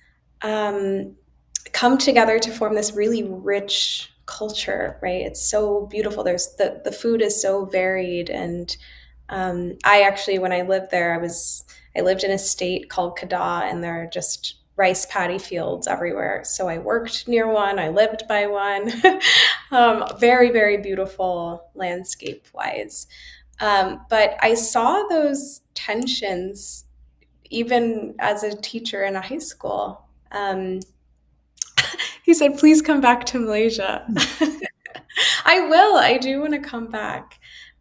come together to form this really rich culture, right? It's so beautiful. There's the food is so varied, and I actually, when I lived there, I lived in a state called Kedah, and there are just rice paddy fields everywhere. So I worked near one, I lived by one. Very, very beautiful landscape wise. But I saw those tensions even as a teacher in a high school. He said, please come back to Malaysia. I will. I do want to come back.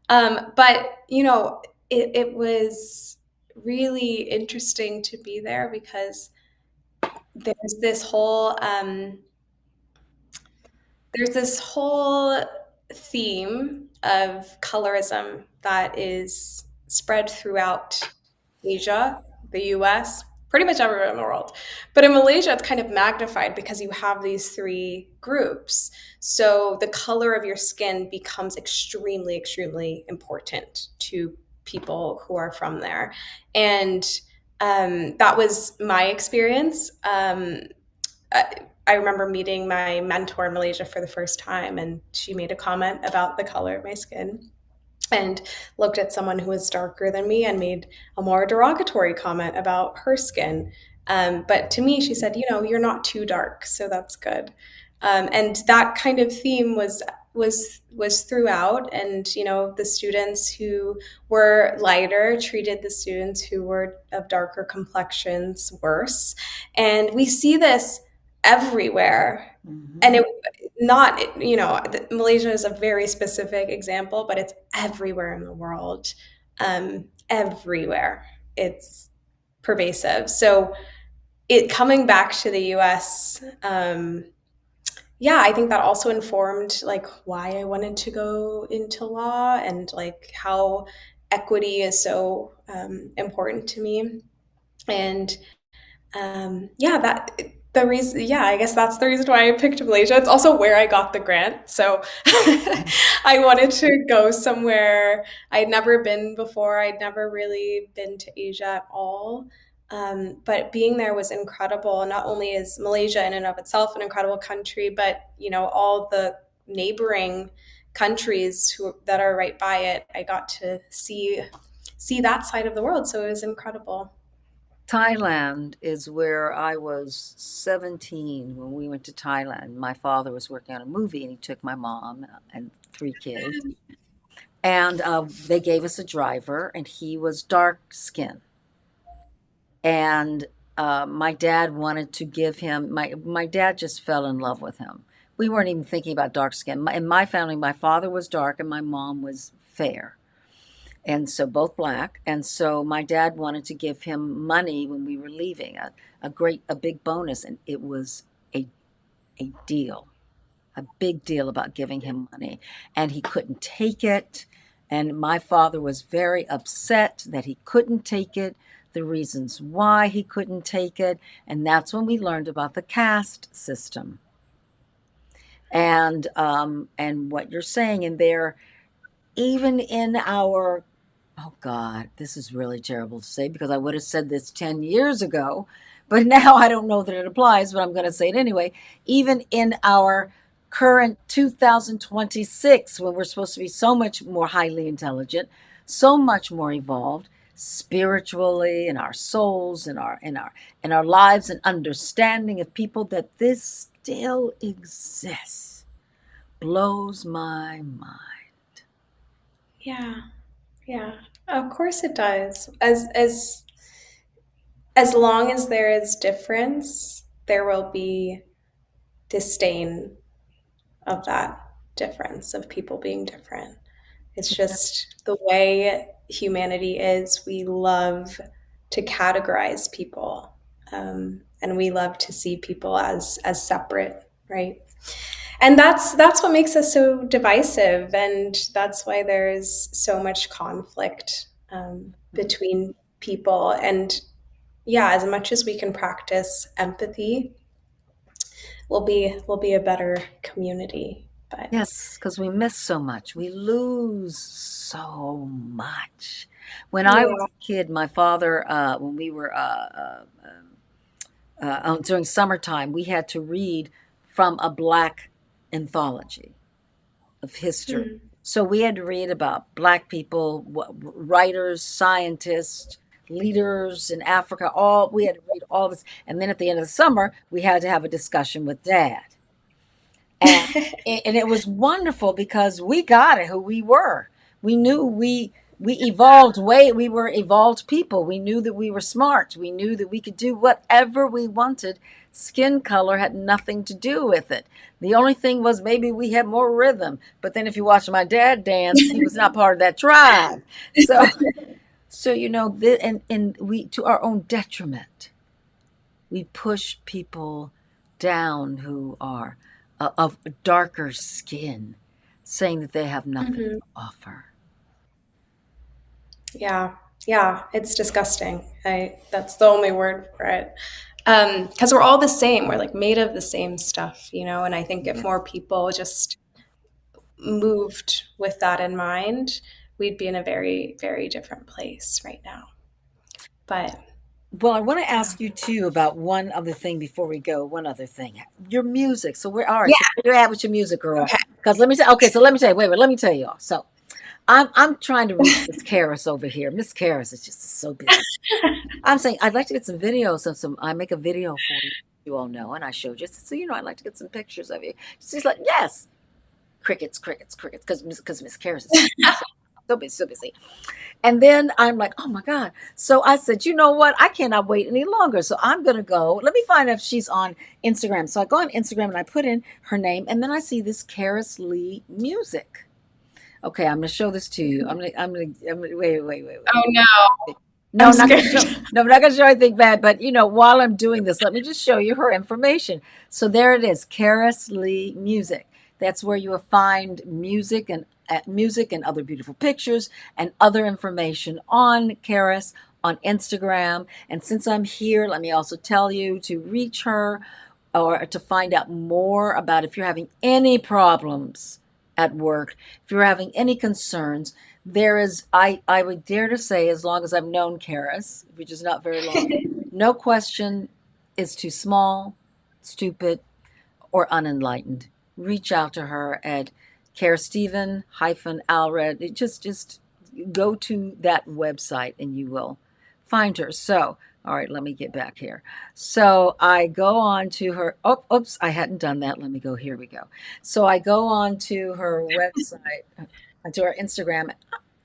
But, it was really interesting to be there because there's this whole theme of colorism that is spread throughout Asia, the US, pretty much everywhere in the world. But in Malaysia, it's kind of magnified because you have these three groups. So the color of your skin becomes extremely, extremely important to people who are from there. And that was my experience. I remember meeting my mentor in Malaysia for the first time, and she made a comment about the color of my skin and looked at someone who was darker than me and made a more derogatory comment about her skin. But to me, she said, you're not too dark, so that's good. And that kind of theme was throughout. And the students who were lighter treated the students who were of darker complexions worse. And we see this everywhere. Mm-hmm. And Malaysia is a very specific example, but it's everywhere in the world. Everywhere. It's pervasive. So it coming back to the US, I think that also informed why I wanted to go into law and how equity is so important to me. And I guess that's the reason why I picked Malaysia. It's also where I got the grant. So I wanted to go somewhere I'd never been before. I'd never really been to Asia at all. But being there was incredible. Not only is Malaysia in and of itself an incredible country, but all the neighboring countries that are right by it, I got to see that side of the world. So it was incredible. Thailand is where I was 17 when we went to Thailand. My father was working on a movie, and he took my mom and 3 kids. And they gave us a driver, and he was dark skinned. And my dad wanted to give him, my dad just fell in love with him. We weren't even thinking about dark skin. In my family, my father was dark and my mom was fair. And so both black. And so my dad wanted to give him money when we were leaving, a big bonus. And it was a deal, a big deal about giving him money. And he couldn't take it. And my father was very upset that he couldn't take it, the reasons why he couldn't take it. And that's when we learned about the caste system. And what you're saying in there, even in our, oh God, this is really terrible to say because I would have said this 10 years ago, but now I don't know that it applies, but I'm going to say it anyway. Even in our current 2026, when we're supposed to be so much more highly intelligent, so much more evolved spiritually, in our souls, in our lives, and understanding of people, that this still exists blows my mind. Yeah, of course it does. As long as there is difference, there will be disdain of that difference, of people being different. It's just the way humanity is. We love to categorize people, and we love to see people as separate, right? And that's what makes us so divisive, and that's why there's so much conflict between people. And as much as we can practice empathy, we'll be a better community. But Yes, because we miss so much. We lose so much. When I was yeah. a kid, my father, when we were during summertime, we had to read from a black anthology of history. Hmm. So we had to read about black people, writers, scientists, leaders in Africa. All we had to read all this, and then at the end of the summer, we had to have a discussion with Dad. And it was wonderful because we got it who we were. We knew we evolved way we were evolved people. We knew that we were smart. We knew that we could do whatever we wanted. Skin color had nothing to do with it. The only thing was maybe we had more rhythm. But then if you watch my dad dance, he was not part of that tribe. So and we, to our own detriment, we push people down who are of darker skin, saying that they have nothing Hmm. to offer. Yeah, yeah, it's disgusting. That's the only word for it. Because we're all the same. We're like made of the same stuff, you know. And I think if Yeah. more people just moved with that in mind, we'd be in a very, very different place right now. But Well, I want to yeah, ask you too about one other thing before we go. One other thing, your music. So we're all right. yeah, So where you at with your music, girl? okay. Because let me tell. Okay, so let me tell you. Wait, wait. Let me tell you all. So I'm trying to reach Miss Karis over here. Miss Karis is just so busy. I'm saying I'd like to get some videos of some. I make a video for you. You all know, and I showed you. So I'd like to get some pictures of you. She's like, yes, crickets, crickets, crickets, because Miss Karis is so busy, so busy. And then I'm like, oh my God. So I said, you know what? I cannot wait any longer. So I'm going to go. Let me find out if she's on Instagram. So I go on Instagram and I put in her name. And then I see this Karis Lee music. Okay, I'm going to show this to you. Wait, wait, wait, wait. Oh no, No, I'm I'm not going to scared. show. No, I'm not going to show anything bad. But while I'm doing this, let me just show you her information. So there it is, Karis Lee Music. That's where you will find music and other beautiful pictures and other information on Karis on Instagram. And since I'm here, let me also tell you to reach her or to find out more about if you're having any problems at work, if you're having any concerns. There is, I would dare to say, as long as I've known Karis, which is not very long, no question is too small, stupid, or unenlightened. Reach out to her at Karis Stephen Allred. Just go to that website and you will find her. So, all right, let me get back here. So I go on to her. Oh, oops, I hadn't done that. Let me go. Here we go. So I go on to her website, to her Instagram.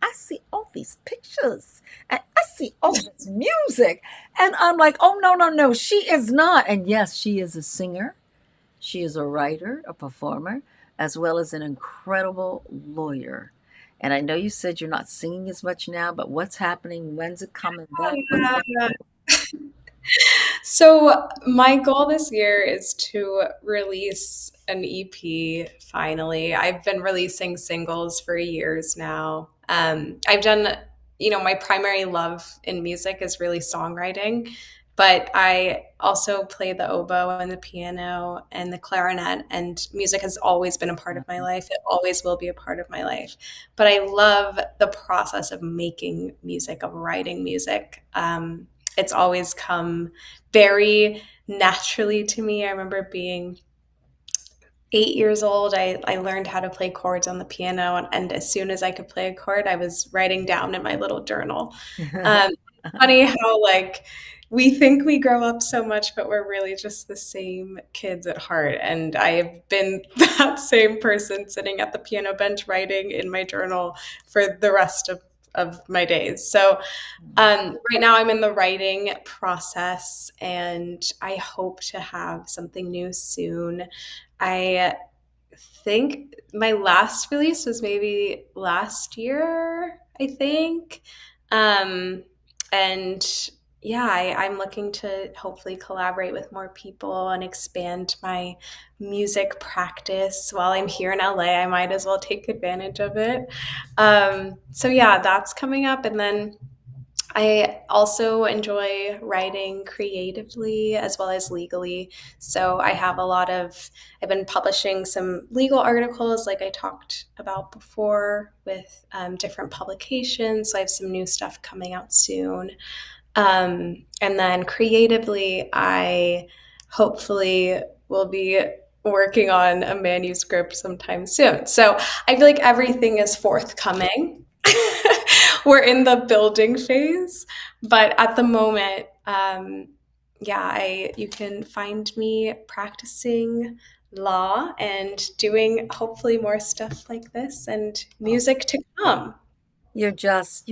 I see all these pictures and I see all this music. And I'm like, oh, no, no, no, she is not. And yes, she is a singer. She is a writer, a performer, as well as an incredible lawyer. And I know you said you're not singing as much now, but what's happening? When's it coming back? What's going Yeah. So my goal this year is to release an EP finally. I've been releasing singles for years now. I've done, my primary love in music is really songwriting, but I also play the oboe and the piano and the clarinet, and music has always been a part of my on? life. It always will be a part of my life. But I love the process of making music, of writing music. It's always come very naturally to me. I remember being 8 years old, I learned how to play chords on the piano, and as soon as I could play a chord, I was writing down in my little journal. Funny how like we think we grow up so much, but we're really just the same kids at heart. And I've been that same person sitting at the piano bench writing in my journal for the rest of my days. So right now, I'm in the writing process, and I hope to have something new soon. I think my last release was maybe last year, I think. Um, and yeah, I'm looking to hopefully collaborate with more people and expand my music practice while I'm here in LA. I might as well take advantage of it. So yeah, that's coming up. And then I also enjoy writing creatively as well as legally. So I've been publishing some legal articles like I talked about before with different publications. So I have some new stuff coming out soon. And then creatively, I hopefully will be working on a manuscript sometime soon. So I feel like everything is forthcoming. We're in the building phase, but at the moment, you can find me practicing law and doing hopefully more stuff like this and music to come. You're just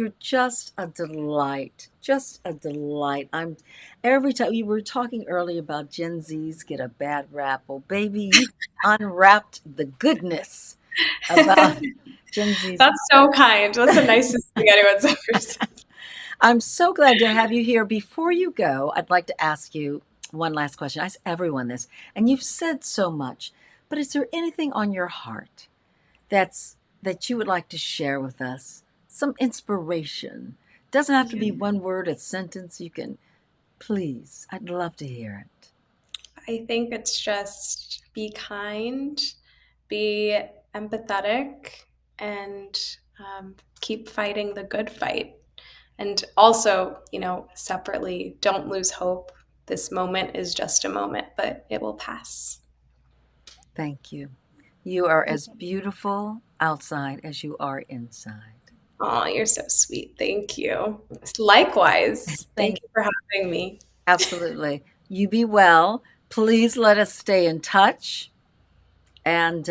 a delight. Just a delight. I'm every time you were talking earlier about Gen Zs get a bad rap. Well, baby, you unwrapped the goodness about Gen Zs. That's so kind. That's the nicest thing anyone's ever said. I'm so glad to have you here. Before you go, I'd like to ask you one last question. I ask everyone this, and you've said so much, but is there anything on your heart that you would like to share with us? Some inspiration. Doesn't have to be one word, a sentence. You can, please. I'd love to hear it. I think it's just be kind, be empathetic, and keep fighting the good fight. And also, separately, don't lose hope. This moment is just a moment, but it will pass. Thank you. You are as beautiful outside as you are inside. Oh, you're so sweet. Thank you. Likewise. Thank Thank you for having me. Absolutely. You be well. Please let us stay in touch, and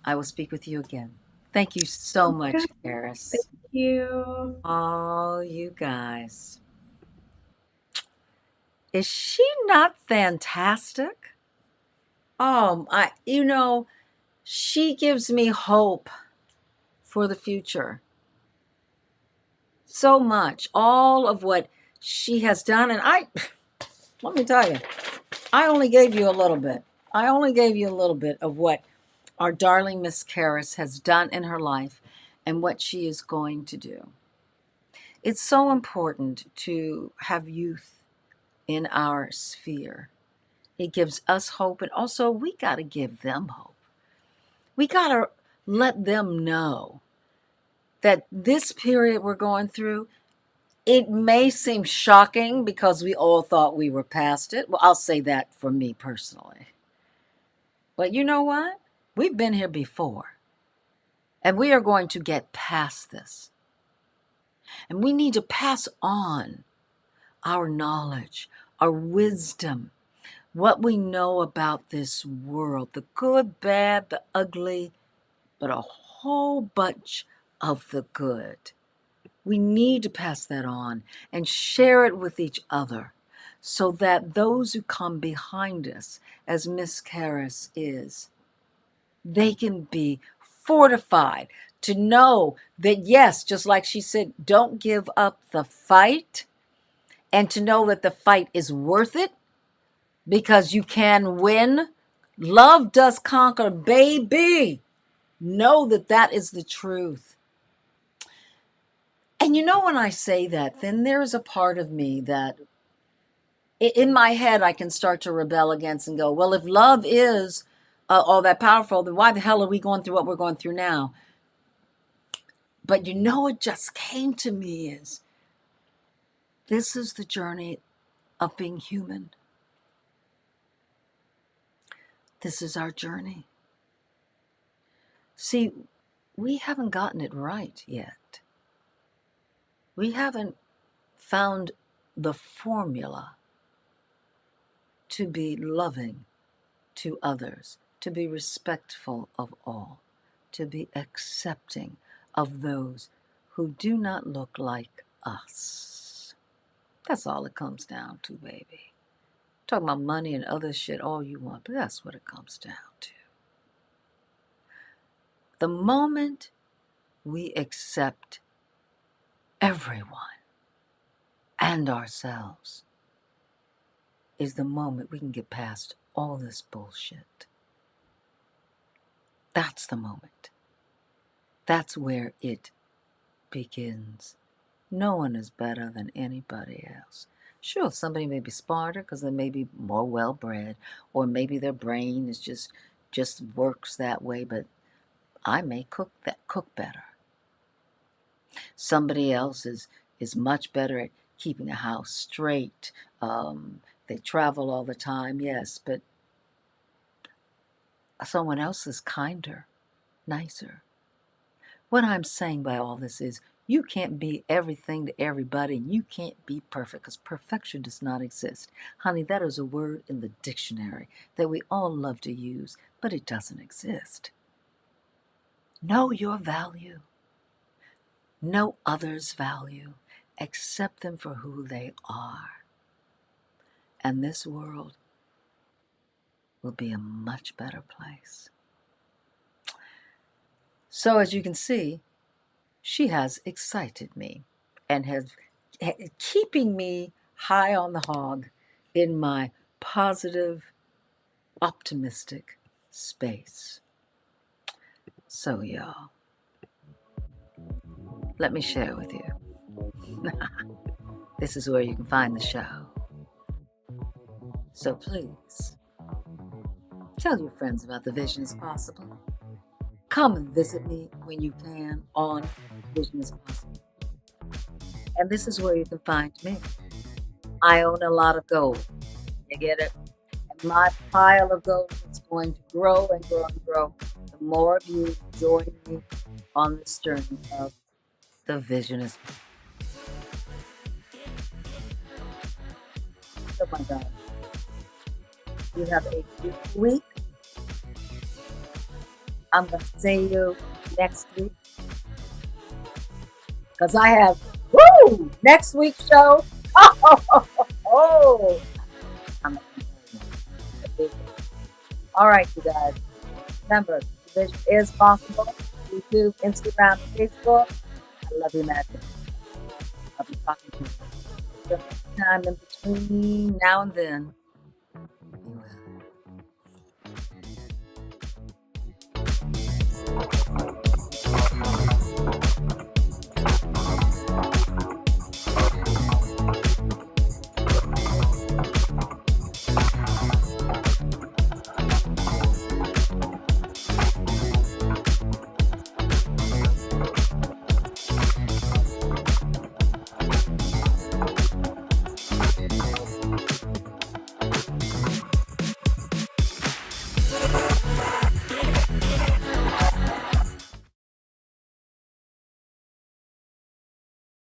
I will speak with you again. Thank you so much, Good. Karis. Thank you. Oh, you guys. Is she not fantastic? She gives me hope for the future. So much. All of what she has done. And let me tell you, I only gave you a little bit. I only gave you a little bit of what our darling Miss Karis has done in her life and what she is going to do. It's so important to have youth in our sphere. It gives us hope, and also we got to give them hope. We got to let them know that this period we're going through, it may seem shocking because we all thought we were past it. Well, I'll say that for me personally. But you know what? We've been here before, and we are going to get past this. And we need to pass on our knowledge, our wisdom, what we know about this world, the good, bad, the ugly, but a whole bunch of the good. We need to pass that on and share it with each other so that those who come behind us, as Miss Karis is, they can be fortified to know that, yes, just like she said, don't give up the fight, and to know that the fight is worth it because you can win. Love does conquer, baby. Know that that is the truth. And when I say that, then there's a part of me that in my head I can start to rebel against and go, well, if love is all that powerful, then why the hell are we going through what we're going through now? But what just came to me is this is the journey of being human. This is our journey. See, we haven't gotten it right yet. We haven't found the formula to be loving to others, to be respectful of all, to be accepting of those who do not look like us. That's all it comes down to, baby. Talk about money and other shit all you want, but that's what it comes down to. The moment we accept everyone and ourselves is the moment we can get past all this bullshit. That's the moment. That's where it begins No one is better than anybody else. Sure, somebody may be smarter because they may be more well bred, or maybe their brain is just works that way, but I may cook better. Somebody else is much better at keeping a house straight. They travel all the time, yes, but someone else is kinder, nicer. What I'm saying by all this is you can't be everything to everybody, and you can't be perfect because perfection does not exist. Honey, that is a word in the dictionary that we all love to use, but it doesn't exist. Know your value. Know others' value. Accept them for who they are. And this world will be a much better place. So, as you can see, she has excited me and has keeping me high on the hog in my positive, optimistic space. So, y'all, let me share with you. This is where you can find the show. So please, tell your friends about The Vision is Possible. Come and visit me when you can on Vision is Possible. And this is where you can find me. I own a lot of gold. You get it? And my pile of gold is going to grow and grow and grow. The more of you join me on this journey of The Vision is Possible. Oh my God. You have a good week. I'm going to see you next week. Because I have, next week's show. I'm all right, you guys. Remember, the vision is possible. YouTube, Instagram, Facebook. I love you, Magic. I'll be talking to you. Time in between now and then.